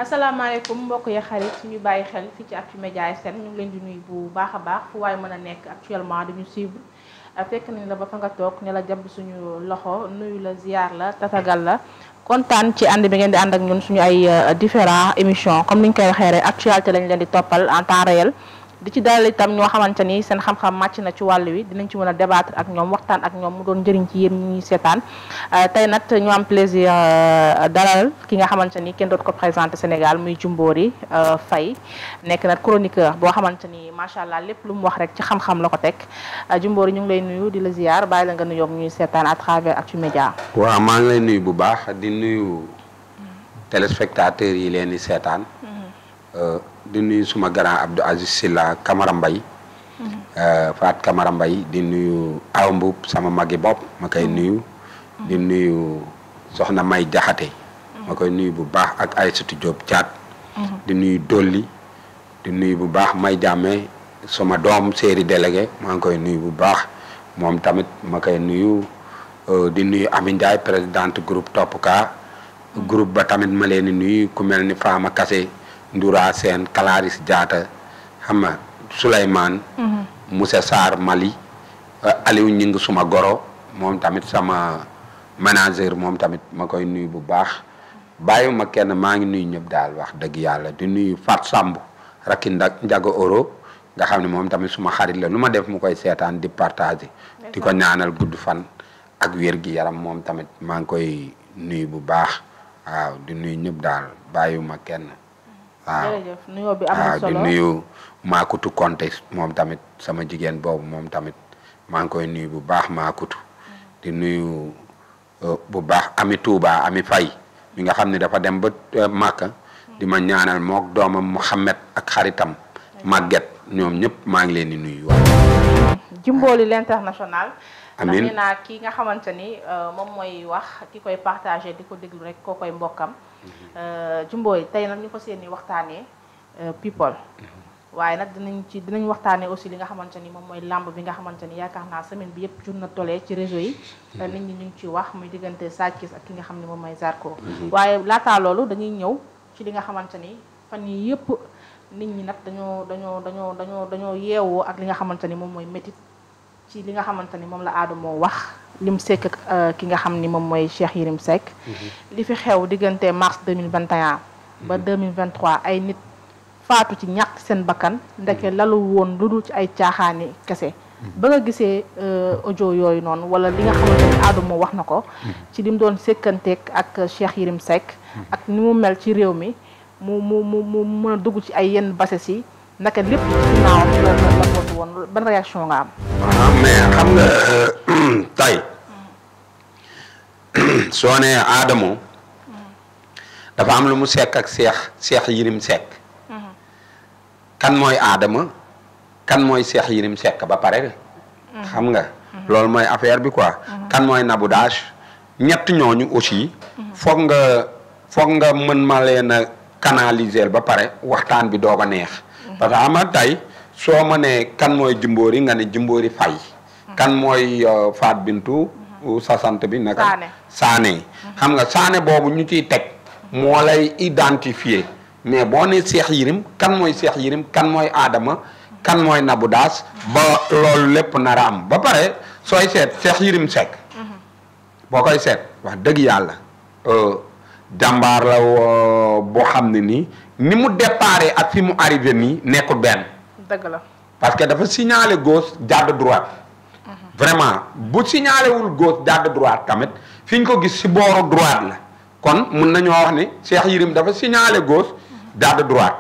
asalaamaaleykum mbokk ya xarit ñu bàyyi xel fii ci Actumedia SN ñu ngi leen di nuyu bu baax a baax fu waaye mën a nekk actuellement dañu suivre fekk nañ la ba fa nga toog ne la jàpp suñu loxo nuyu la ziar la tatagal la kontaan ci ànd bi ngeen di ànd ak ñun suñu ay différents émissions comme ni ñu koy waxee rek actualité lañ leen di toppal en temps réel di ci dalal itam ñoo xamante ni seen xam-xam màcc na ci wàll wi dinañ ci mën a débattre ak ñoom waxtaan ak ñoom mu doon njëriñ ci yéen ñi ñuy seetaan tey nag ñu am plaisir dalal ki nga xamante ni kenn doot ko présenté Sénégal muy Djimbory Faye nekk nag chroniqueur boo xamante ni macha allah lépp lu mu wax rek ci xam-xam la ko teg Djimbory ñu ngi lay nuyu di la ziar bàyyi la nga nuyoog ñuy seetaan à travers Actumedia. waaw maa ngi lay nuyu bu baax di nuyu téléspectateurs yi leen di seetaan. di nuyu suma grand Abdou Aziz Silla Camara Mbaye Faat Camara Mbaye di nuyu Aw Mbub sama magi bopp ma koy nuyu di nuyu soxna May Jaxate ma koy nuyu bu baax ak Aïssatou Diop Thiat di nuyu Dolli di nuyu bu baax May Jàmme sama doom séeri délégué maa ngi koy nuyu bu baax moom tamit ma koy nuyu di nuyu Ami Ndiaye présidente groupe Topp Ka groupe ba tamit ma leen di nuyu ku mel ni Fama Kassé Ndoura Sène Kalaris Diatta xam nga Souleymane Moussa Sarr Mali Aliou Ñing suma goro moom tamit sama manager moom tamit ma koy nuyu bu baax bàyyiwuma kenn maa ngi nuyu ñëpp daal wax dëgg yàlla di nuyu Fat Samb rakki Njaga Oro nga xam ne moom tamit suma xarit la lu ma def mu koy seetaan di partager di ko ñaanal gudd fan ak wér gi yaram moom tamit maa ngi koy nuyu bu baax waaw di nuyu ñëpp daal bàyyiwuma kenn waaw jërëjëf nuyoo bi am na solo di nuyu Maakutu Konte moom tamit sama jigéen boobu moom tamit maa ngi koy nuyu bu baax Maakutu di nuyu bu baax Ami Touba Ami Faye mi nga xam ne dafa dem ba Màkka di ma ñaanal mook doomam Mouhamed ak xaritam Maguette ñoom ñëpp maa ngi leen di nuyu waaw. Djimbory l'international. amiin ndax nee naa kii nga xamante ni moom mooy wax ki koy partagé di ko déglu rek koo koy mbokkam. Djimbory tey nag ñu ko seeni waxtaanee people waaye nag dinañ waxtaanee aussi li nga xamante ni moom mooy làmb bi nga xamante ni yaakaar naa semaine bi yëpp jur na tolee ci réseau yi nit ñi ñu ngi ciy wax muy diggante Sa Thiès ak ki nga xam ne moom mooy Zarko waaye laataa loolu dañuy ñëw ci li nga xamante ni fan yi yëpp nit ñi nag dañoo yeewoo ak li nga xamante ni moom mooy métit ci li nga xamante ni moom la Adamo wax lim sekk ki nga xam ni moom mooy Cheikh Yérim Seck li fi xew diggante mars 2021 ba 2023 ay nit faatu ci ñàkk seen bakkan ndeke lalu woon lu dul ci ay caaxaani kese ba nga gisee audio yooyu noonu wala li nga xamante ni Adamo wax na ko ci lim doon sekkanteeg ak Cheikh Yérim Seck ak ni mu mel ci réew mi mu mën a dugg ci ay yenn bases yi naka lépp ci ginnaawam la woon ban réaction nga am. mais xam nga tey soo nee Adamo dafa am lu mu sekk ak Cheikh Yérim Seck kan mooy Adama kan mooy Cheikh Yérim Seck ba pare xam nga loolu mooy affaire bi quoi kan mooy Nabou Dash ñett ñooñu aussi foog nga mën ma leen a canaliser ba pare waxtaan bi doog a neex parce que ama tey soo ma ne kan mooy Djimbory nga ne Djimbory Faye kan mooy Faat Bintou sa sant bi naka Sané xam nga Sané boobu ñu ciy teg moo lay identifier mais boo ne Cheikh Yérim kan mooy Cheikh Yérim kan mooy Adama kan mooy Nabou Dash ba loolu lépp nara am ba pare sooy seet Cheikh Yérim Seck boo koy seet wax dëgg yàlla jàmbaar la boo xam ne nii ni mu déparé ak fi mu arrivé nii nekkul benn dëgg la parce que dafa signalé gauche jàdd droite vraiment bu signalé wul gauche jàdd droite tamit fi ñu ko gis si booru droite la kon mun nañoo wax ni Cheikh Yérim dafa signalé gauche jàdd droite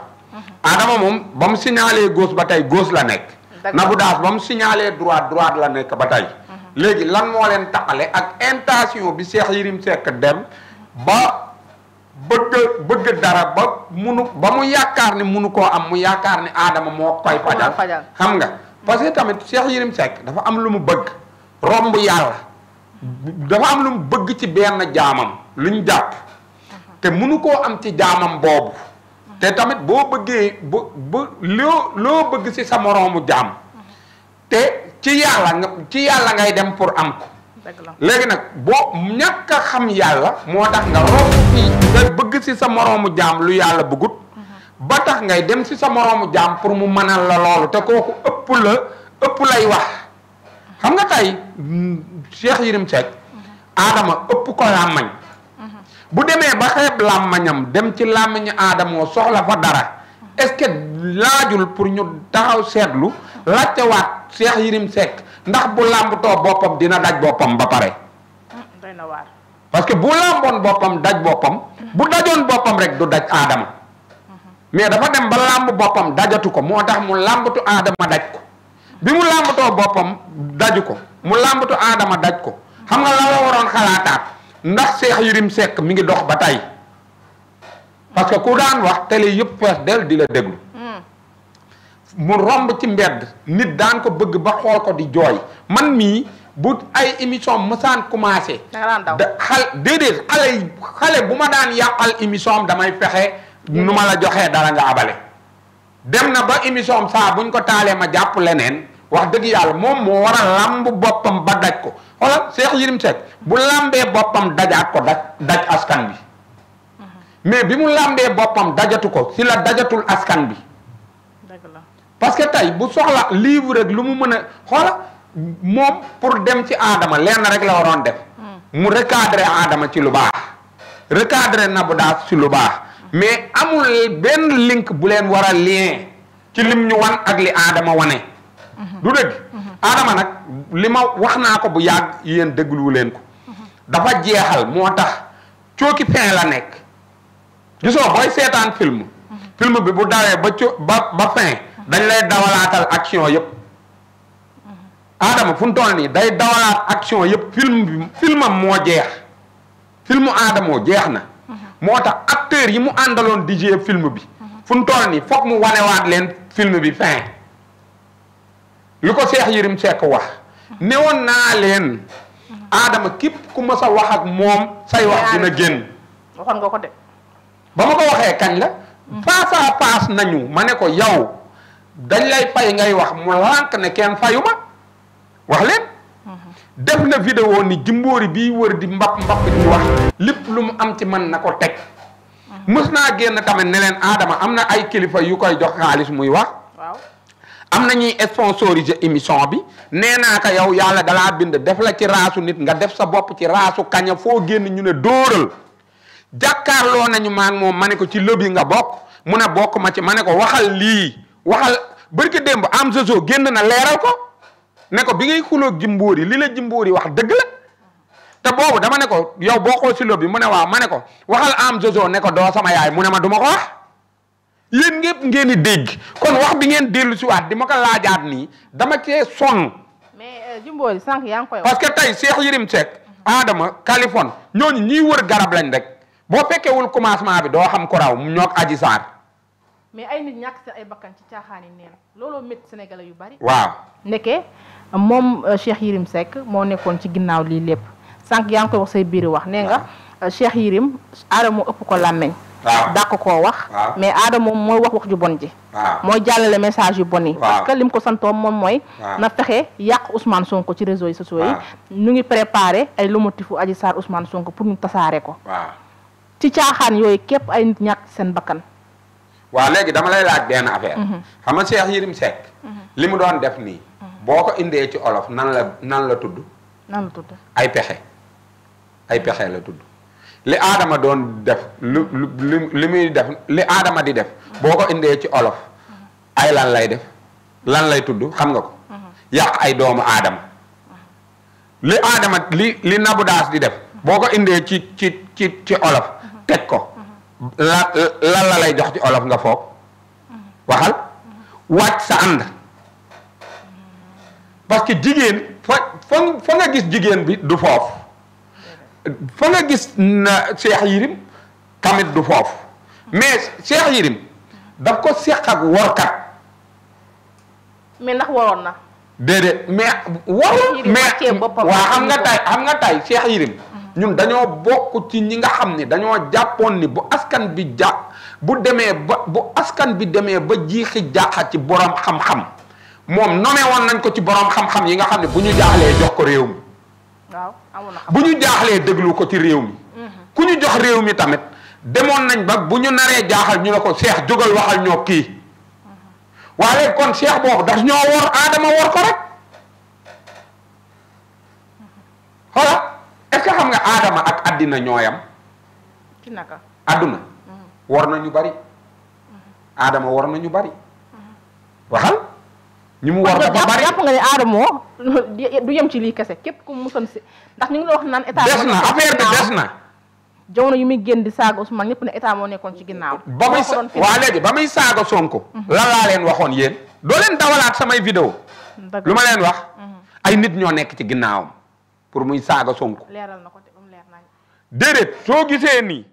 Adama moom ba mu signalé gauche ba tey gauche la nekk Nabou Dash ba mu signalé droite la nekk ba tey léegi lan moo leen taqale ak intention bi Cheikh Yérim Seck dem ba bëgg dara ba mu yaakaar ni munu koo am mu yaakaar ni Adama moo koy fajal xam nga parce que tamit Cheikh Yérim Seck dafa am lu mu bëgg romb yàlla dafa am lu mu bëgg ci benn jaamam luñ jàpp te munu koo am ci jaamam boobu te tamit boo bëggee loo bëgg ci sa moroomu jaam te ci yàlla ngay dem pour am ko léegi nag boo ñàkk a xam yàlla moo tax nga romb fii nga bëgg ci sa moroomu jaam lu yàlla bëggut ba tax ngay dem ci sa moroomu jaam pour mu mënal la loolu te kooku ëpp lay wax xam nga tey Cheikh Yérim Seck Adama ëpp ko làmmañ bu demee ba xeeb làmmañam dem ci làmmañu Adama soxla fa dara est-ce que laajul pour ñu taxaw seetlu laajtewaat Cheikh Yérim Seck ndax bu làmbutoo boppam dina daj boppam ba pare. doy na waar. parce que bu làmboon boppam daj boppam. bu dajoon boppam rek du daj Adama. mais dafa dem ba làmb boppam dajatu ko moo tax mu làmbatu Adama daj ko bi mu làmbatoo boppam daju ko mu làmbatu Adama daj ko xam nga la waroon xalaataat ndax Cheikh Yérim Seck mi ngi dox ba tey parce que ku daan wax télé yëpp fees del di la déglu. mu romb ci mbedd nit daan ko bëgg ba xool ko di jooy man mii bu ay émission mësaan commencé. déedéet xale bu ma daan yàqal émission damay fexe nu ma la joxee dara nga abale. dem na ba émission saa buñ ko taalee ma jàpp leneen wax dëgg yàlla moom moo war a làmb boppam ba daj ko xoolal Cheikh Yérim Seck bu làmbee boppam dajaat ko daj askan bi mais bi mu làmbee boppam dajatu ko si la dajatul askan bi. parce que tey bu soxla livre rek lu mu mën a xoola moom pour dem ci Adama lenn rek la waroon def mu recadrer Adama ci lu baax recadrer Nabou Dash ci lu baax mais amul benn link bu leen war a lien ci lim ñu wan ak li Adama wane du dëgg Adama nag li ma wax naa ko bu yàgg yéen dégluwu leen ko dafa jeexal moo tax cooki fin la nekk gisoo booy seetaan film bi bu dawee ba fin dañ lay dawalaatal action yëpp Adama fu mu toll nii day dawalaat action yëpp filmam moo jeex filmu Adama jeex na moo tax acteurs yi mu àndaloon di jouer film bi fu mu toll nii foog mu wanewaat leen film bi fin li ko Cheikh Yérim Seck wax newoon naa leen Adama képp ku mës a wax ak moom say wax dina génn waxoon nga ko de ba ma ko waxee kañ la face à face nañu ma ne ko yow dañ lay fay ngay wax mu lànk ne kenn fayuma wax leen def na vidéo ni Jimbori bii wër di mbapp di wax lépp lu mu am ci man na ko teg mës naa génn tamit ne leen Adama am na ay kilifa yu koy jox xaalis muy wax waaw am na ñuy sponsoriser émission bi nee naa ko yow yàlla dalaa bind def la ci raasu nit nga def sa bopp ci raasu kaña foo génn ñu ne dóoral jàkkaarloo nañu maag moom ma ne ko ci lobby nga bokk mu ne bokk ma ci ma ne ko waxal lii waxal bërki démb am zozo génn na leeral ko ne ko bi ngay xuloog Jimbori li la Jimbori wax dëgg la te boobu dama ne ko yow bokkoo si lobby mu ne waaw ma ne ko waxal am zozo ne ko doo sama yaay mu ne ma duma ko wax yéen ngépp ngeen di dégg kon wax bi ngeen dellu si waat di ma ko laajaat nii dama cee sonn mais Jimbori sànq yaa ngi koy wax parce que tey Cheikh Yérim Seck Adama Californie ñooñu ñiy wër garab lañ rek boo fekkewul commencement bi doo xam ko raw ñoog Adji Sarr mais ay nit ñàkk seen ay bakkan ci caaxaan yi neen looloo métti sénégalais yu bari waaw nekkee moom Cheikh Yérim Seck moo nekkoon ci ginnaaw lii lépp sànq yaa ngi koy wax say biir wax nee nga Cheikh Yérim Adama moo ëpp ko làmmeñ dàq koo wax mais Adama mooy wax ju bon ji mooy jàllale message yu bon yi parce que lim ko santoom moom mooy na fexe yàq Ousmane Sonko ci réseaux sociaux yi ñu ngi préparé ay lomotifu Adji Sarr Ousmane Sonko pour ñu tasaare ko ci caaxaan yooyu képp ay nit ñàkk seen bakkan waaw léegi dama lay laaj benn affaire xam nga Cheikh Yérim Seck li mu doon def nii boo ko indee ci olof nan la tudd ay pexe la tudd li Adama doon def li muy def li Adama di def boo ko indee ci olof ay lan lay def lan lay tudd xam nga ko yàq ay doomu Adama li Adama li Nabou Dash di def boo ko indee ci olof teg ko lan la lay jox ci olof nga foog waxal wàcc sa ànd parce que jigéen fa nga gis jigéen bi du foofu fa nga gis na Cheikh Yérim tamit du foofu mais Cheikh Yérim daf ko seq ak workat mais ndax waroon na déedéet mais warul mais waa xam nga tay Cheikh Yérim ñun dañoo bokk ci ñi nga xam ni dañoo jàppoon ni bu askan bi bu askan bi demee ba jiixi jaaxa ci borom xam-xam moom nommé woon nañ ko ci borom xam-xam yi nga xam ne bu ñu jaaxlee jox ko réew mi waaw amoon na bu ñu jaaxlee déglu ko ci réew mi. ku ñu jox réew mi tamit demoon nañ ba bu ñu naree jaaxal ñu ne ko Cheikh jógal waxal ñoo kii. waaye kon Cheikh boobu daf ñoo wor Adama wor ko rek. xoola est-ce que xam nga Adama ak addina ñooyam. ci naka. adduna. war na ñu bari. Adama war na ñu bari. waxal. ñu mu war dafa bari jàpp nga ne Adama du yem ci lii kese képp ku musoon si ndax ñu ngi la wax naan état. des na affaire bi des na. jamono yu muy génn di saaga Ousmane ñëpp ne état moo nekkoon ci ginnaaw. ba muy waa léegi ba muy saaga Sonko. lan laa leen waxoon yéen. doo leen dawalaat samay vidéo lu ma leen wax. ay nit ñoo nekk ci ginnaawam pour muy saaga Sonko. leeral na ko te ba mu leer nañ. déedéet soo gisee nii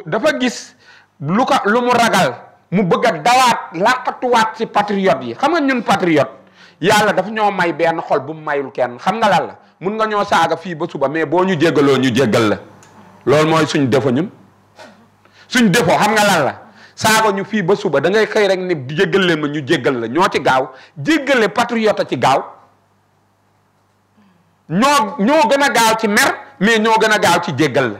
dafa gis lu mu ragal mu bëgg a dawaat làqatuwaat ci patriote yi xam nga ñun patriote yàlla dafa ñoo may benn xol bu mu mayul kenn xam nga lan la mun nga ñoo saaga fii ba suba mais boo ñu jéggaloo ñu jéggal la loolu mooy suñ defo ñun suñ defo xam nga lan la saaga ñu fii ba suba da ngay xëy rek ni jéggal leen ma ñu jéggal la ñoo ci gaaw jéggale patriote a ci gaaw ñoo gën a gaaw ci mer mais ñoo gën a gaaw ci jéggal la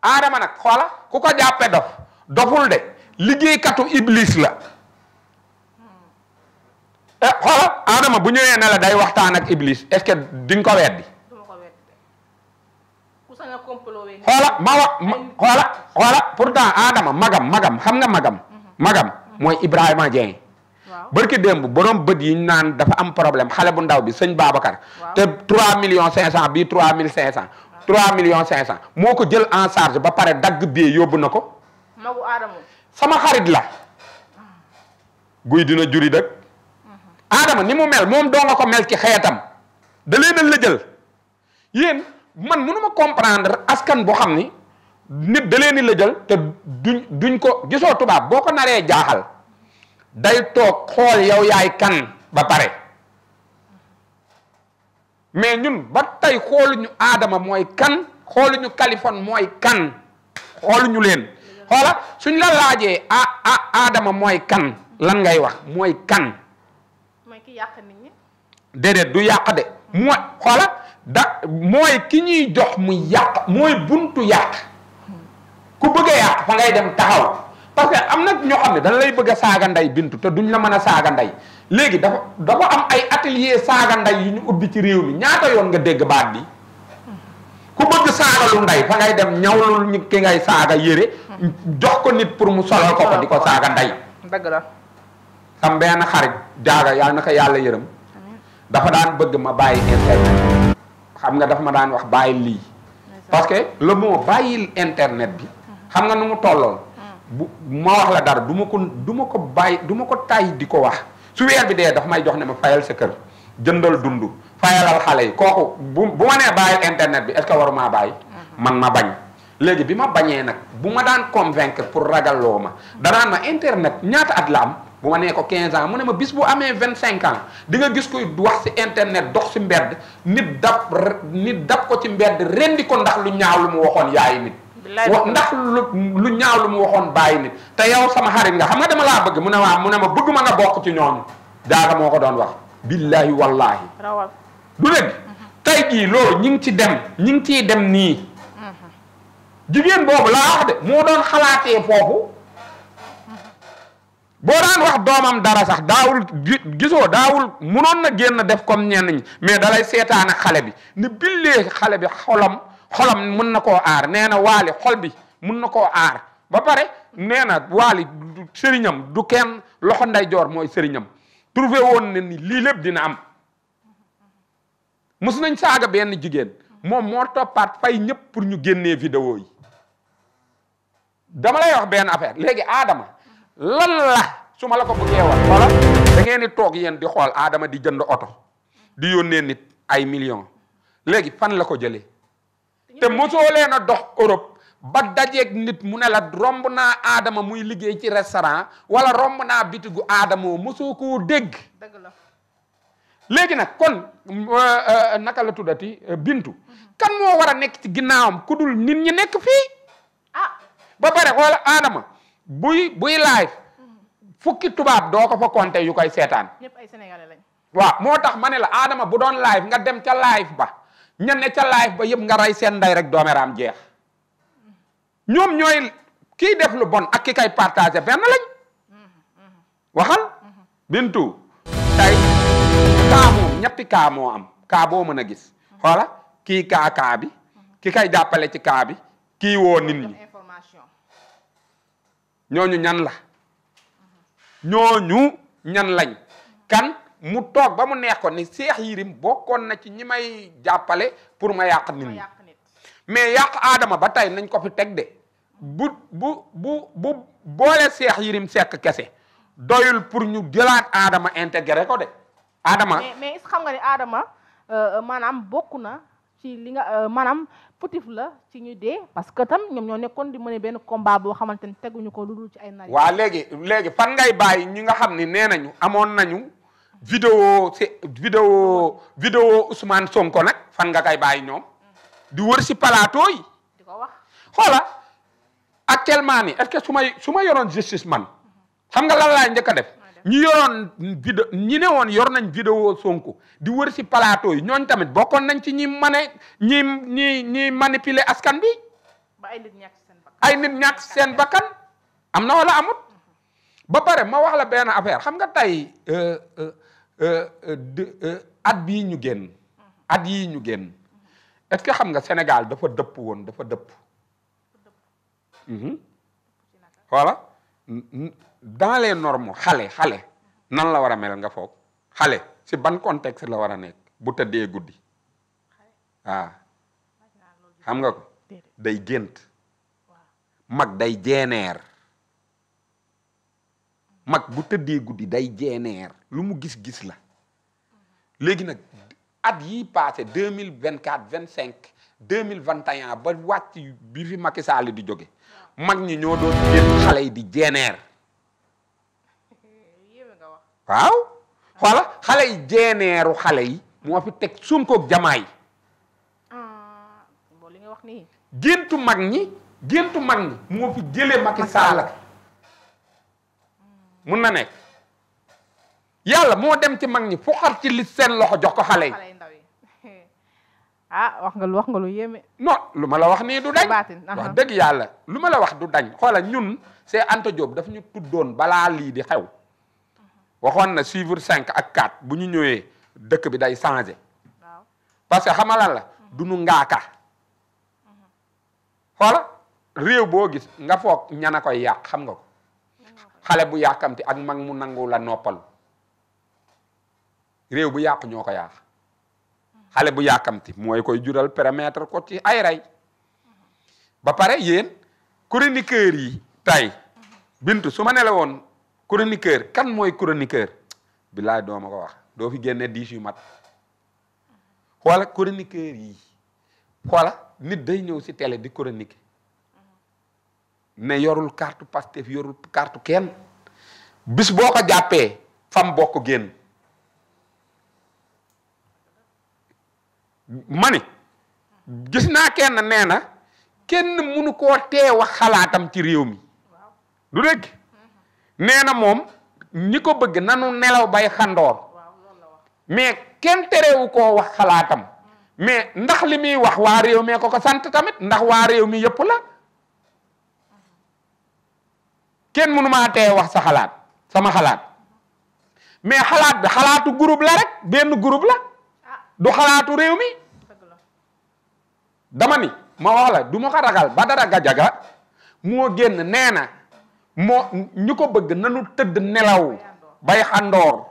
Adama nag xoola ku ko jàppe doful de liggéeykatu iblis la xoola Adama bu ñëwee ne la day waxtaan ak iblis est-ce que di nga ko weddi xoola xoola pourtant Adama magam xam nga magam mooy Ibrahima Dieng barki démb borom bët yi ñu naan dafa am problème xale bu ndaw bi sëñ Babacar te 3 millions 500 bii 3 500 3 millions 500 moo ko jël en charge ba pare dagg bee yóbbu na ko magu Adama sama xarit la guy dina juri dëkk Adama ni mu mel moom doo nga ko mel ci xeetam da leen a lëjal yéen man mënuma comprendre askan boo xam ni nit da leen di lëjal te duñ ko gisoo tubaab boo ko naree jaaxal day toog xool yow yaay kan ba pare mais ñun ba tey xooluñu Adama mooy kan xooluñu Kaliphone mooy kan xooluñu leen xoola suñ la laajee Adama mooy kan lan ngay wax mooy kan. mooy ki yàq nit ñi. déedéet du yàq de mooy xoola mooy ki ñuy jox mu yàq mooy buntu yàq ku bëgg a yàq fa ngay dem taxaw parce que am na ñoo xam ne dañ lay bëgg a saaga ndey bintu te duñ la mën a saaga ndey léegi dafa am ay atelier saaga ndey yu ñu ubbi ci réew mi ñaata yoon nga dégg baat bi ku bëgg saaga lu ndey fa ngay dem ñawlul ñi ki ngay saaga yére jox ko nit pour mu solal ko di ko saaga ndey. dëgg la. sam benn xarit jaaga yàlla na ko yàlla yërëm dafa daan bëgg ma bàyyi internet xam nga dafa ma daan wax bàyyi lii parce que le mot bàyyil internet bi xam nga nu mu tolloon bu ma wax la dara du ma ko bàyyi du ma ko tay di ko wax su weer bi dee dafa may jox ne ma fayal sa kër jëndal dund fayalal xale yi kooku bu ma nee bàyyil internet bi est-ce que waruma bàyyi man ma bañ léegi bi ma bañee nag bu ma daan convaincre pour ragalloo ma danaan ma internet ñaata at la am bu ma nee ko 15 ans mu ne ma bis bu amee 25 ans di nga gis koy wax ci internet dox ci mbedd nit dab ko ci mbedd rendi ko ndax lu ñaaw lu mu waxoon yaayi nit ndax lu ñaaw lu mu waxoon bàyyi nit te yow sama xarit nga xam nga dama laa bëgg mu ne ma bëgg ma nga bokk ci ñooñu jaaga moo ko doon wax billahi wallahi du dëgg tey jii loolu ñi ngi ciy dem nii jigéen boobu laa wax de moo doon xalaatee foofu boo daan wax doomam dara sax daawul munoon na génn def comme ñenn ñi mais dalay seetaan ak xale bi ni billee xale bi xolam mun na koo aar nee na waali xol bi mun na koo aar ba pare nee na waali sëriñam du kenn loxo ndeyjoor mooy sëriñam trouvé woon ne ni lii lépp dina am mos nañ saaga benn jigéen moom moo toppaat fay ñëpp pour ñu génnee vidéo yi dama lay wax benn affaire léegi Adama lan la su ma la ko bëggee wax wala da ngeen di toog yéen di xool Adama di jënd oto di yónnee nit ay millions léegi fan la ko jëlee te mosoo leen a dox Europe ba dajeeg nit mu ne la romb naa Adama muy liggéey ci restaurant wala romb naa bitigu Adama mosoo koo dégg. dëgg la léegi nag kon naka la tuddati Bintu kan moo war a nekk ci ginnaawam ku dul nit ñi nekk fii ba pare xoola Adama buy live fukki tubaab doo ko fa compter yu koy seetaan. ñëpp ay sénégalais lañ. waaw moo tax ma ne la Adama bu doon live nga dem ca live ba ña ne ca live ba yëpp nga rey seen ndey rek doomeraam jeex ñoom ñooy kiy def lu bon ak ki kay partagé benn lañ waxal Bintu tey kaa moom ñetti kaa moo am kaa boo mën a gis xoola kii kaa bi ki kay jàppale ci kaa bi kii woo nit ñi ñooñu ñan la ñooñu ñan lañ kan mu toog ba mu neex ko ni Cheikh Yérim bokkoon na ci ñi may jàppale pour ma yàq nit ñi mais yàq Adama ba tey nañ ko fi teg de bu boole Cheikh Yérim Seck kese doyul pour ñu jëlaat Adama intégré ko de Adama mais est-ce xam nga ni Adama maanaam bokk na ci li nga maanaam fautif la ci ñu dee parce que tam ñoom ñoo nekkoon di mëne benn combat boo xamante ni teguñu ko lu dul ci ay nar. waa léegi fan ngay bàyyi ñi nga xam ni nee nañu amoon nañu vidéo Ousmane Sonko nag fan nga kay bàyyi ñoom di wër si plateau yi di ko wax xoola actuellement ni est-ce que su ma yoroon justice man xam nga lan laay njëkk a def ñi ne woon yor nañ vidéo Sonko di wër si plateau yi ñooñ tamit bokkoon nañ ci ñi manipuler askan bi ba ay nit ñàkk seen bakkan am na wala amut ba pare ma wax la benn affaire xam nga tey at yii ñu génn est-ce que xam nga Sénégal dafa dëpp voilà dans les normes xale nan la war a mel nga foog xale si ban contexte la war a nekk bu tëddee guddi waaw xam nga ko day gént mag day jeeneer mag bu tëddee guddi day jeeneer lu mu gis la léegi nag at yii passé 2024 25 2021 ba wàcc bi fi Macky Sall di jóge mag ñi ñoo doon génn xale yi di jeeneer waaw xoola xale yi jeeneeru xale yi moo fi teg Sonko Diomaye li nga wax nii géntu mag ñi moo fi jëlee Macky Sall mun na nekk yàlla moo dem ci mag ñi fu xar ci li seen loxo jox ko xale yi wax nga lu yéeme non lu ma la wax nii du dañ wax dëgg yàlla lu ma la wax du dañ xoola ñun c'est Anta Diop daf ñu tuddoon balaa lii di xew waxoon na suivre 5 ak 4 bu ñu ñëwee dëkk bi day changé parce que xamalal la du nu ngaaka xoola réew boo gis nga foog ñana koy yàq xam nga ko xale bu yàkkamti ak mag mu nangu la noppalu réew bu yàq ñoo ko yàq xale bu yàkkamti mooy koy jural permettre ko ci ay rey ba pare yéen chroniqueur yi tey Bintu su ma ne la woon chroniqueur kan mooy chroniqueur billaay doo ma ko wax doo fi génne 10 yu mat xoola chroniqueur yi xoola nit day ñëw si télé di chroniquer ne yorul carte Pastef yorul carte kenn bis boo ko jàppee fam bokk génn mani gis naa kenn nee na kenn mënu koo tee wax xalaatam ci réew mi du dëgg nee na moom ñi ko bëgg nanu nelaw bay xandoor mais kenn terewu koo wax xalaatam mais ndax li muy wax waa réew mi ko sant tamit ndax waa réew mi yëpp la kenn mënu maa tee wax sa xalaat sama xalaat mais xalaat bi xalaatu groupe la rek benn groupe la du xalaatu réew mi dama ni ma wax la du ma ko ragal Badara Gadiaga moo génn nee na moo ñu ko bëgg nanu tëdd nelaw bay xandoor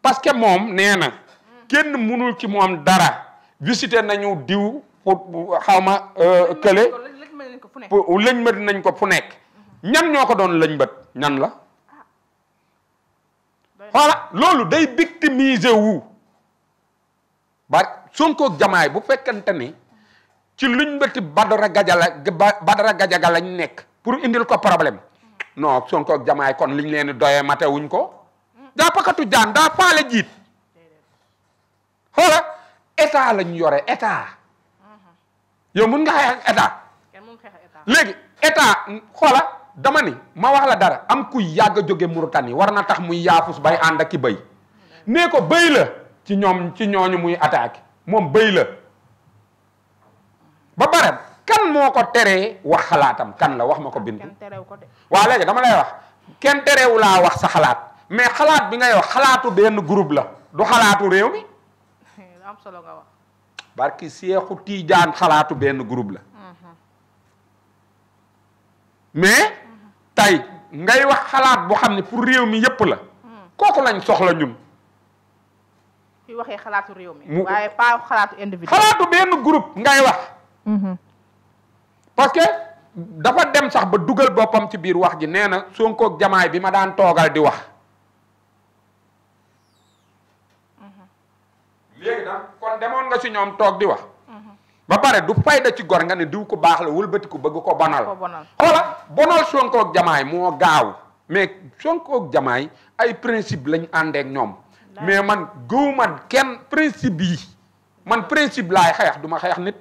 parce que moom nee na kenn mënul ci moom dara visité nañu diw pour xawma kële lëñbët nañ ko fu nekk ñan ñoo ko doon lëñbët ñan la voilà loolu day victimiser wu ba Sonko ak Diomaye bu fekkante ni ci luñ bëti Badara Gadiaga lañ nekk pour indil ko problème non Sonko ak Diomaye kon liñ leen di doyee mate wuñ ko daa pakatu jaan daa faale jiit xoola état lañ yore état yow mun nga xeex ak état léegi état xoola dama ni ma wax la dara am kuy yàgg a jóge Mauritanie war na tax muy yaafus bay ànd ak ki bëy nee ko bëy la ci ñooñu muy attaqué moom bëy la ba pare kan moo ko teree wax xalaatam kan la wax ma ko bind. kenn terew ko de. waaw léegi dama lay wax kenn terewu laa wax sa xalaat mais xalaat bi ngay wax xalaatu benn groupe la du xalaatu réew mi. am solo nga wax. barki Seexu Tiijaan xalaatu benn groupe la. mais tey ngay wax xalaat boo xam ne pour réew mi yépp la. kooku lañ soxla ñun. fi waxee xalaatu réew mi. waaye pas xalaatu individu. xalaatu benn groupe ngay wax. parce que dafa dem sax ba dugal boppam ci biir wax ji nee na Sonko ak Diomaye bi ma daan toogal di wax. léegi nag kon demoon nga ci ñoom toog di wax. ba pare du fayda ci gor nga ne diw ko baax la wëlbati ko bëgg ko bonal. xoola bonal Sonko ak Diomaye moo gaaw mais Sonko ak Diomaye ay principe lañ àndeek ñoom. mais man gëwuma kenn principe yi man principe laay xeex du ma xeex nit.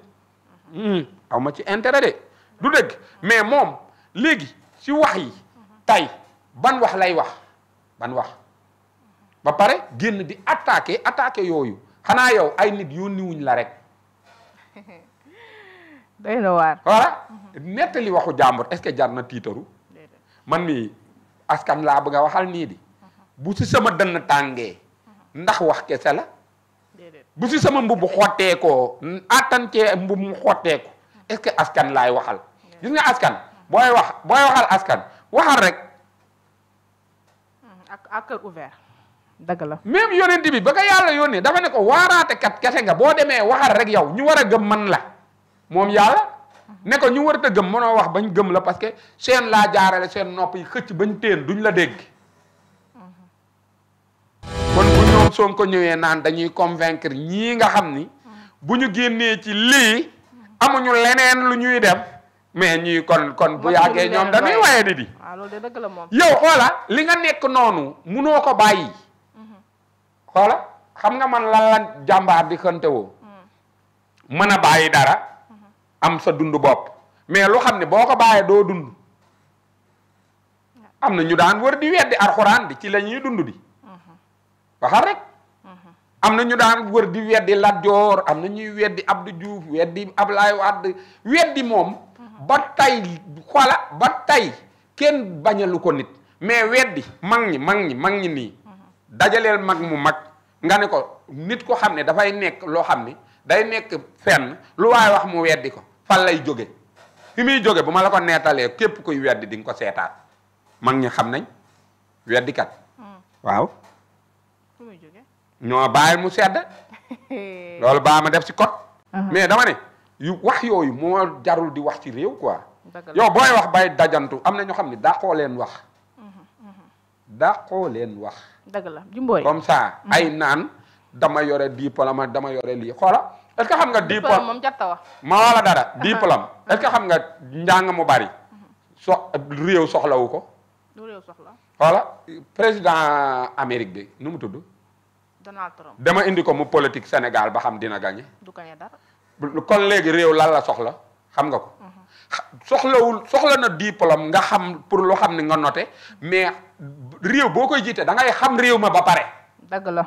aw ma ci intérêt de du dëgg mais moom léegi ci wax yi tey ban wax lay wax ban wax ba pare génn di attaqué yooyu xanaa yow ay nit yónniwuñ la rek. day na waar. voilà nettali waxu jàmbur est-ce que jar na tiitaru man mi askan laa bëgg a waxal nii di bu ci sama dënn tàngee ndax wax kese la bu ci sama mbubb xotteekoo attantee mbubb mu xotteeku est-ce que askan laay waxal gis nga askan booy waxal askan waxal rek ak cœur ouvert dëgg la même yonent bi ba nga yàlla yónnee dafa ne ko waaraate kat kese nga boo demee waxal rek yow ñu war a gëm man la moom yàlla ne ko ñu war a gëm mënoo wax bañ gëm la parce que seen laa jaarale seen nopp yi xëcc bañ teen duñ la dégg kon bu ñoom Sonko ñëwee naan dañuy convaincre ñii nga xam ni bu ñu génnee ci lii amuñu leneen lu ñuy dem mais ñuy kon bu yàggee ñoom dañuy waye di waaw loolu de dëgg la moom yow xoola li nga nekk noonu munoo ko bàyyi xoola xam nga man lan la jàmbaar di xënte woo mën a bàyyi dara am sa dund bopp mais lu xam ne boo ko bàyyee doo dund am na ñu daan wër di weddi alxuraan di ci la ñuy dund di waxal rek am na ñu daan wër di weddi Lat Joor am na ñuy weddi Abdou Diouf weddi Ablaye Wade weddi moom ba tey xoola ba tey kenn bañalu ko nit mais weddi mag ñi nii dajaleel mag mu mag nga ne ko nit ko xam ne dafay nekk loo xam ni day nekk fenn lu waaye wax mu weddi ko fan lay jóge fi muy jóge bu ma la ko neetalee képp kuy weddi di nga ko seetaat mag ñi xam nañ weddikat waaw ñoo bàyyi mu sedd loolu baa ma def ci code mais dama ne yu wax yooyu moo jarul di wax ci réew quoi yow booy wax bay dajantu am na ñoo xam ne dàqoo leen wax dëgg la Jimbooy comme ça ay naan dama yore diplôme dama yore lii xoola est-ce que xam nga diplôme moom jatta wax ma wala dara diplôme est-ce que xam nga njàng mu bari réew soxlawu ko du réew soxla xoola président Amérique bi nu mu tudd Donald Trump dama indi ko mu politique Sénégal ba xam dina gagné du gagné dara kon léegi réew lan la soxla xam nga ko soxla na diplôme nga xam pour loo xam ne nga noté mais réew boo koy jiite da ngay xam réew ma ba pare dëgg la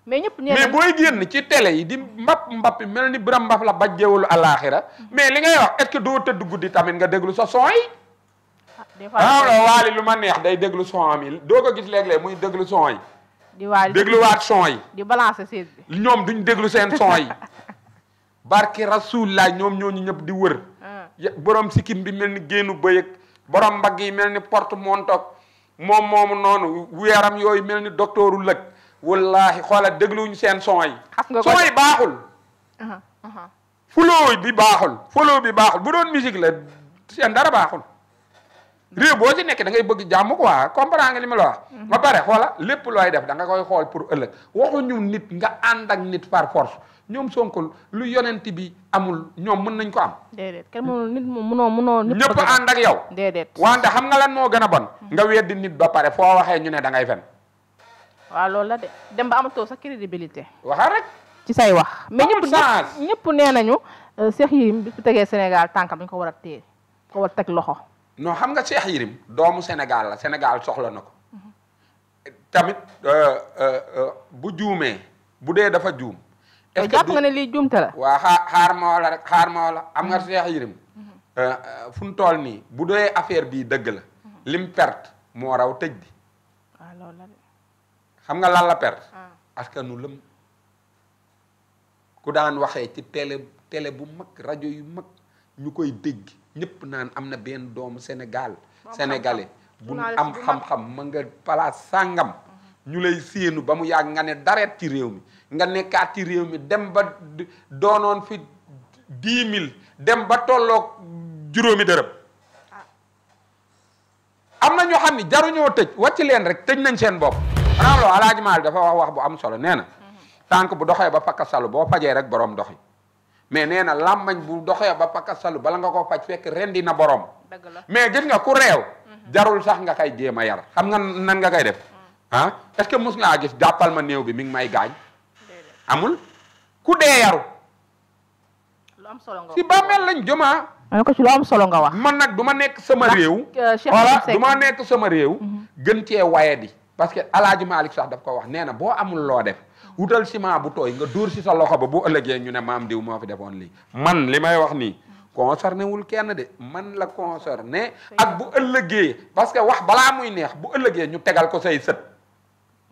mais ñëpp mais booy génn ci télé yi di mbappi mel ni Biram Mbap la bajjewul alaaxira mais li ngay wax est-ce que doo tëdd guddi tamit nga déglu sa son yi waali lu ma neex day déglu son am yi doo ko gis léeg-léeg muy déglu son yi di waali dégluwaat son yi di balancer siis bi ñoom duñ déglu seen son yi barki Rasulullah ñoom ñooñu ñëpp di wër borom sikkim bi mel ni génnu bëyëg borom mbagg yi mel ni porte montoog moom moomu noonu weeram yooyu mel ni docteuru lëg wallahi xoola dégluwuñu seen son yi son yi baaxul flow bi baaxul bu doon musique la seen dara baaxul réew boo ci nekk da ngay bëgg jàmm quoi comprendre nga li ma la wax ba pare xoola lépp looy def da nga koy xool pour ëllëg waxuñu nit nga ànd ak nit par force ñoom Sonko lu yonent bi amul ñoom mën nañ ko am déedéet kenn mënul nit moom mënoo ñëpp ànd ak yow déedéet wante xam nga lan moo gën a bon nga weddi nit ba pare foo waxee ñu ne da ngay fen waaw loolu la de dem ba amatoo sa crédibilité waxal rek ci say wax mais ñëpp nee nañu Cheikh Yérim bi su tegee Sénégal tànkam dañ ko war a téye ko war a teg loxo non xam nga Cheikh Yérim doomu Sénégal la Sénégal soxla na ko tamit bu juumee bu dee dafa juum. est-ce que jàpp nga ne lii juumte la. waa xaar ma wala rek xaar ma wala am nga Cheikh Yérim fu mu toll nii bu dee affaire bii dëgg la. lim perte moo raw tëj bi. waaw loolu la de. xam nga lan la perte. askanu lëm ku daan waxee ci télé bu mag rajo yu mag ñu koy dégg ñëpp naan am na benn doomu sénégalais bu am xam-xam ma nga palaas sàngam ñu lay séenu ba mu yàgg nga ne dareet ci réew mi nga nekkaat ci réew mi dem ba doonoon fi 10 000 dem ba tolloog juróomi dërëm am na ñoo xam ni jaruñoo tëj wàcc leen rek tëj nañ seen bopp xanaa loolu Alaaji Maalik dafa wax bu am solo nee na tànk bu doxee ba fakka salu boo fajee rek borom doxi mais nee na làmmañ bu doxee ba fakka salu bala nga ko faj fekk rendi na borom mais gis nga ku réew jarul sax nga koy jéem a yar xam nga nan nga koy def est-ce que mus ngaa gis jàppal ma néew bi mi ngi may gaañ amul ku dee yaru lu am solo nga si bàmmeel lañ jëmaa ko ci lu am solo nga wax man nag du ma nekk sama réew voilà du ma nekk sama réew gën cee waye di parce que Alaaji Maalik sax daf ko wax nee na boo amul loo def wutal ciment bu tooy nga dóor si sa loxo ba bu ëllëgee ñu ne maam diw moo fi defoon lii man li may wax nii concerné wul kenn de man la concerné ak bu ëllëgee parce que wax balaa muy neex bu ëllëgee ñu tegal ko say sët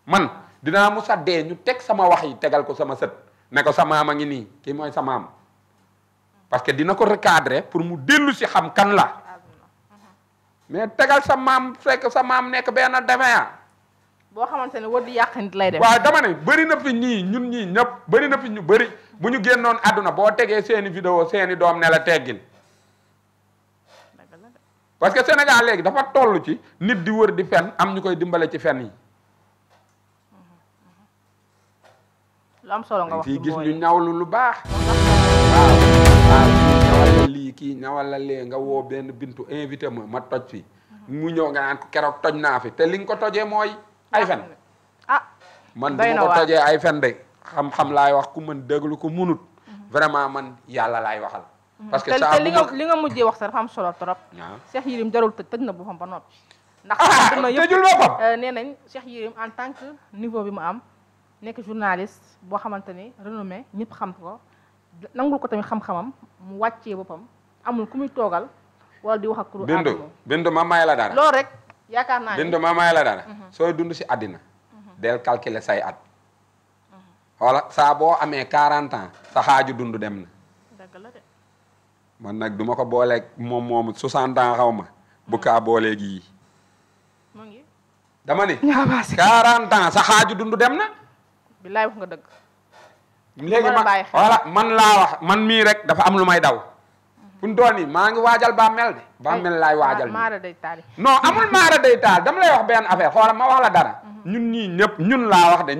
man dinaa musa dee ñu teg sama wax yi tegal ko sama sët ne ko sa maam a ngi nii kii mooy sa maam parce que dina ko recadrer pour mu dellu si xam kan la mais tegal sa maam fekk sa maam nekk benn defeya boo xamante ne war di yàq nit lay def waaw dama ne bëri na fi ñii ñun ñii ñëpp bëri na fi ñu bëri bu ñu génnoon àdduna boo tegee seeni vidéo seeni doom ne la teggil parce que Sénégal léegi dafa toll ci nit di wër di fen am ñu koy dimbale ci fen yi lu am solo nga wax fii gis ñu ñawlu lu baax waaw ñawal la lii kii ñawal la lee nga woo benn bintu invité ma toj fi mu ñëw nga naan ko keroog toj naa fi te li nga ko tojee mooy ay fen man du ma ko tojee ay fen de xam-xam laay wax ku mën déglu ko munut vraiment man yàlla laay waxal parce que te li nga mujjee wax sax dafa am solo trop Cheikh Yérim jarul tëj na boppam ba noppi ndax duna yëpp tëjul boppam nee nañ Cheikh Yérim en tant que niveau bi mu am nekk journaliste boo xamante ni renommé ñëpp xam ko nangul ko tamit xam-xamam mu wàccee boppam amul ku muy toogal wala di wax ak kuru bindu ma may la dara loolu rek yaakaar naa bindu ma may la dara sooy dund si àddina del calculer say at wala saa boo amee 40 ans sa xaaju dund dem na dëgg la de man nag duma ko booleeg moom 60 ans xaw ma bu kaa booleeg yi mu ngi dama ni 40 ans sa xaaju dund dem na billaay wax nga dëgg léegi voilà man laa wax man mii rek dafa am lu may daw fu mu toll nii maa ngi waajal bàmmeel de bàmmeel laay waajal maara day taal non amul maara day taal dama lay wax benn affaire xoolal ma wax la dara ñun ñii ñëpp ñun laa wax de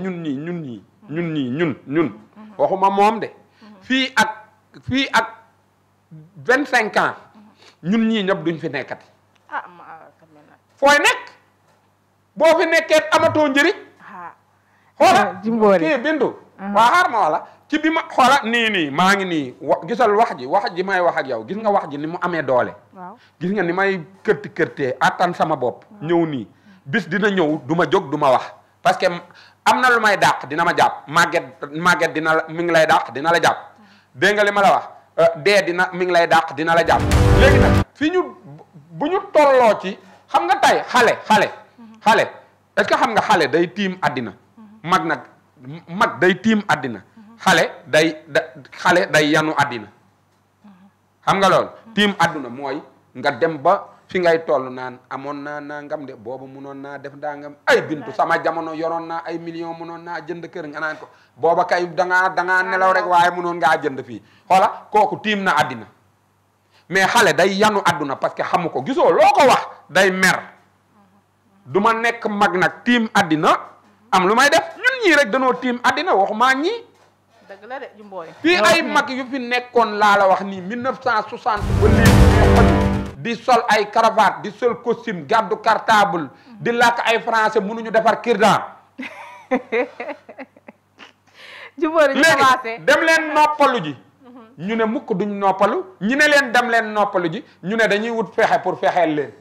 ñun waxuma moom de fii ak 25 ans ñun ñii ñëpp duñ fi nekkati fooy nekk boo fi nekkee amatoo njëriñ xoola kii bindu waa xaar ma wala ci bi ma xoola nii maa ngi nii gisal wax ji may wax ak yow gis nga wax ji ni mu amee doole gis nga ni may kërtee attan sama bopp ñëw nii bis dina ñëw du ma jóg du ma wax parce que am na lu may dàq dina ma jàpp màgget dina la mi ngi lay dàq dina la jàpp dégg nga li ma la wax dee mi ngi lay dàq dina la jàpp léegi nag fi ñu bu ñu tolloo ci xam nga tey xale est-ce que xam nga xale day tiim àddina mag day tiim àddina xale day yanu àddina xam nga loolu tiim àdduna mooy nga dem ba fi ngay toll naan amoon naa nangam de boobu munoon naa def ndangam ay bintu sama jamono yoroon naa ay millions munoon naa jënd kër nga naan ko booba kay dangaa nelaw rek waaye munoon ngaa jënd fii xoola kooku tiim na àddina mais xale day yanu àdduna parce que xamu ko gisoo loo ko wax day mer du ma nekk mag nag tiim àddina am lu may def ñun ñii rek danoo tiim àddina waxumaa ñii dëgg la de Jimbori fii ay mag yu fi nekkoon laa la wax nii 1960 ba léegi di sol ay cravate di sol costume gàddu cartable di làkk ay français mënuñu defar kirdan Jimbori léegi dem leen noppalu ji ñu ne mukk duñ noppalu ñu ne leen dem leen noppalu ji ñu ne dañuy wut fexe pour fexeel leen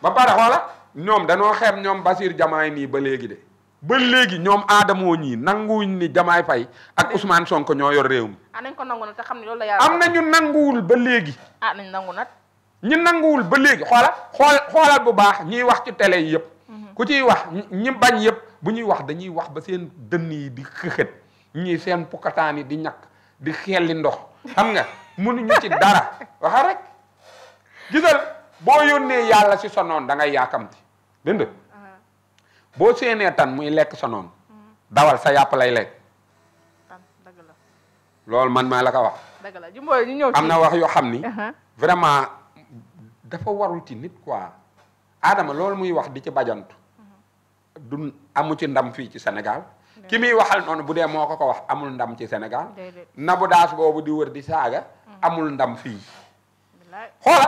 ba pare xoola ñoom danoo xeeb ñoom Basir Diomaye nii ba léegi de ba léegi ñoom Adamo ñii nanguwuñ ni Diomaye Faye ak Ousmane Sonko ñoo yor réew mi. nañ ko nangu nag te xam ne loolu la yàlla. am na ñu nanguwul ba léegi. nañ nangu nag. ñu nanguwul ba léegi xoolal bu baax ñiy wax ci télé yi yëpp. ku ciy wax ñi bañ yëpp bu ñuy wax dañuy wax ba seen dënn yi di xëxët ñii seen pukkataan yi di ñàkk di xelli ndox xam nga mënuñu ci dara waxa rek gisal boo yónnee yàlla si sa noon da ngay yaakamti dënd boo séenee tan muy lekk sa noon dawal sa yàpp lay lekk dëgg la loolu man maa la ko wax dëgg la Jimbori ñu ñëw am na wax yoo xam ni vraiment dafa warul ci nit quoi Adama loolu muy wax di ci bajantu du amu ci ndam fii ci Sénégal ki muy waxal noonu bu dee moo ko wax amul ndam ci Sénégal Nabou Dash boobu di wër di saaga amul ndam fii xoola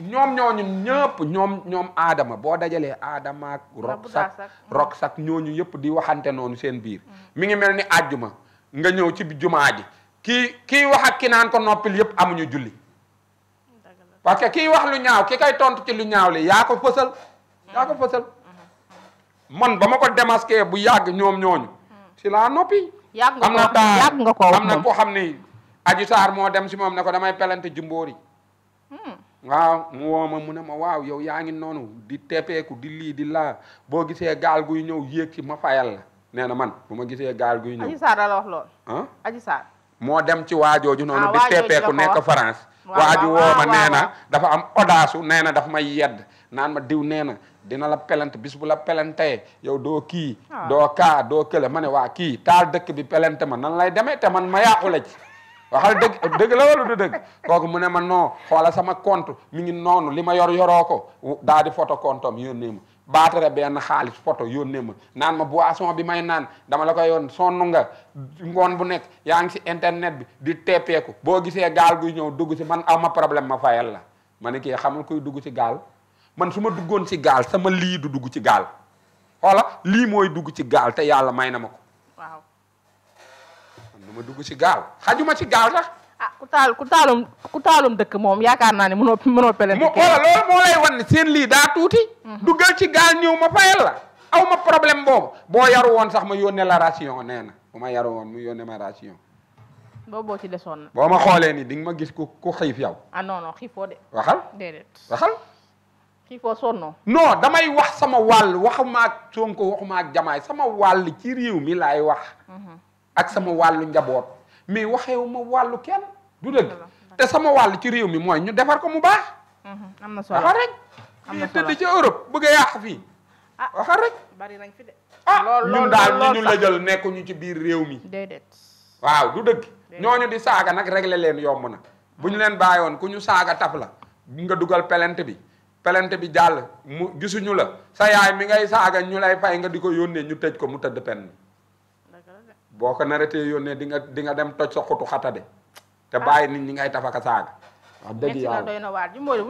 ñoom ñooñu ñëpp ñoom Adama boo dajalee Adama ak Roxak ñooñu yëpp di waxante noonu seen biir mi ngi mel ni àjjuma nga ñëw ci jumaa ji kii wax ak ki naan ko noppil yëpp amuñu julli parce que kii wax lu ñaaw ki kay tontu ci lu ñaaw li yaa ko fësal man ba ma ko démasqué bu yàgg ñoom ñooñu si laa noppi am na ko xam ni Adji Sarr moo dem si moom ne ko damay pelante Jimbori waaw mu woo ma mu ne ma waaw yow yaa ngi noonu di tepeeku di lii di laa boo gisee gaal guy ñëw yéeg ci ma fayal la nee na man bu ma gisee gaal guy ñëw Adji Sarr la wax lool Adji Sarr moo dem ci waajooju noonu di tepeeku nekk France waaju woo ma nee na dafa am audace nee na dafa may yedd naan ma diw nee na dina la pelante bis bu la pelantee yow doo kii doo kaa doo kële ma ne waa kii taal dëkk bi pelante ma nan lay demee te man ma yàqule ci waxal dëgg la wala du dëgg kooku mu ne ma non xoola sama compte mi ngi noonu li ma yoroo ko daa di photo compte am yónnee ma baatare benn xaalis photo yónnee ma naan ma boisson bi may naan dama la koy yoon sonn nga ngoon bu nekk yaa ngi si internet bi di teppeeku boo gisee gaal guy ñëw dugg si man aw ma problème ma fayal la ma ne kii xamul kuy dugg si gaal man su ma duggoon si gaal sama lii du dugg ci gaal xoola lii mooy dugg ci gaal te yàlla may na ma ko waaw man du ma dugg si gaal xajuma ci gaal sax ku taalum dëkk moom yaakaar naa ne mënoo pelante xoola loolu moo lay wan ne seen lii daa tuuti duggal ci gaal ñëw ma fayal la aw ma problème boobu boo yaru woon sax ma yónnee la ration nee na bu ma yaru woon mu yónnee ma ration boo ci desoon na boo ma xoolee ni di nga ma gis ku xiif yow non xiifoo de waxal déedéet waxal xiifoo sonnoo non damay wax sama wàll waxuma ak Sonko waxuma ak Diomaye sama wàll ci réew mi laay wax ak sama wàllu njaboot mais waxewu ma wàllu kenn du dëgg te sama wàll ci réew mi mooy ñu defar ko mu baax am na solo waxal rek fii tëdd ci Europe bëgg a yàq fii waxal rek bari nañ fi de ñun daal ñu la jël nekkuñu ci biir réew mi déedéet waaw du dëgg ñooñu di saaga nag régler leen yomb na bu ñu leen bàyyoon ku ñu saaga taf la nga dugal pelente bi jàll mu gisuñu la sa yaay mi ngay saaga ñu lay fay nga di ko yónnee ñu tëj ko mu tëdd pen boo ko naratee yónnee di nga dem toj sa xutu xata de te bàyyi nit ñi ngay tafaka saaga wax dëgg yàlla doy na waar Jimbori